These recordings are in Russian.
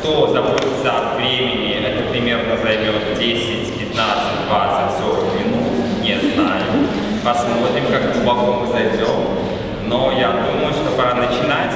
Кто заботится о времени, это примерно займет 10, 15, 20, 40 минут, не знаю. Посмотрим, как глубоко мы зайдем. Но я думаю, что пора начинать.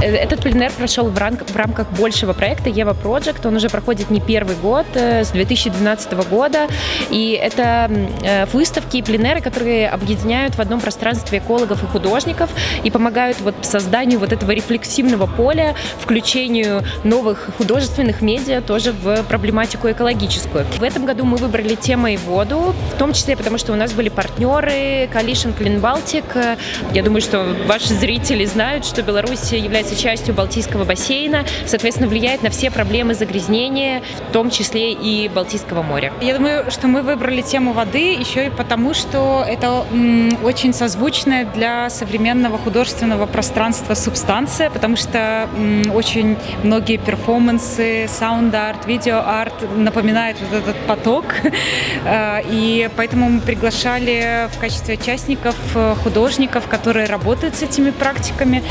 Этот пленэр прошел в рамках большего проекта Ева Project. Он уже проходит не первый год, с 2012 года. И это выставки и пленэры, которые объединяют в одном пространстве экологов и художников и помогают созданию этого рефлексивного поля, включению новых художественных медиа тоже в проблематику экологическую. В этом году мы выбрали темой воду, в том числе потому, что у нас были партнеры Coalition Clean Baltic. Я думаю, что ваши зрители знают, что Беларусь является частью Балтийского бассейна, соответственно, влияет на все проблемы загрязнения, в том числе и Балтийского моря. Я думаю, что мы выбрали тему воды еще и потому, что это очень созвучная для современного художественного пространства субстанция, потому что очень многие перформансы, саунд-арт, видео-арт напоминают этот поток, и поэтому мы приглашали в качестве участников художников, которые работают с этими практиками.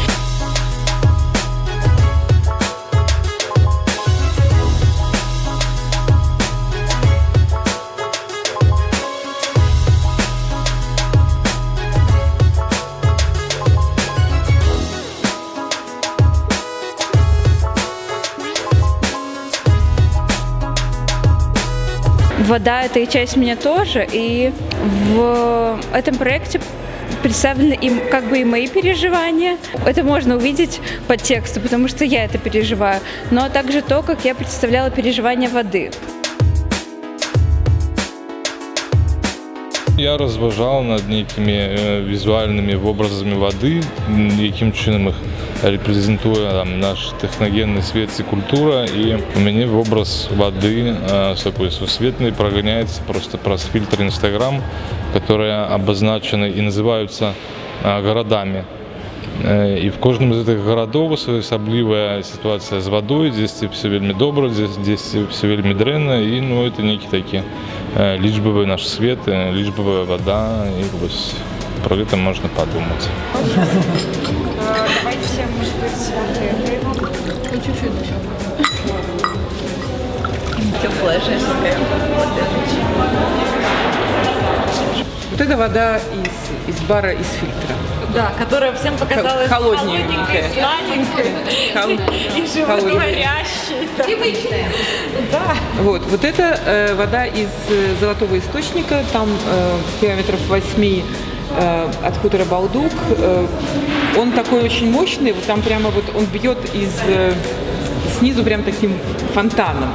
Вода – это и часть меня тоже, и в этом проекте представлены и мои переживания. Это можно увидеть по тексту, потому что я это переживаю, но также то, как я представляла переживания воды. Я розважав над некими візуальними образами води, яким чином їх репрезентує наш техногенний світ і культура. І у мене в образ води такой сусветный прогоняется просто про фильтр Instagram, которые обозначены и называются городами. И в каждом из этих городов особливая ситуация с водой. Здесь все вельми добро, здесь все вельми дрэнно. И это некие такие личбовый наш свет, личбовая вода. И про это можно подумать. Давайте, может быть, чуть-чуть еще. Теплая женская. Вот это вода из бара, из фильтра. Да, которая всем показалась холодненькая, сладенькой и животворящей. Привычная. Да. Вот это вода из золотого источника, там километров 8 от хутора Балдук. Он такой очень мощный, там прямо он бьет снизу прям таким фонтаном.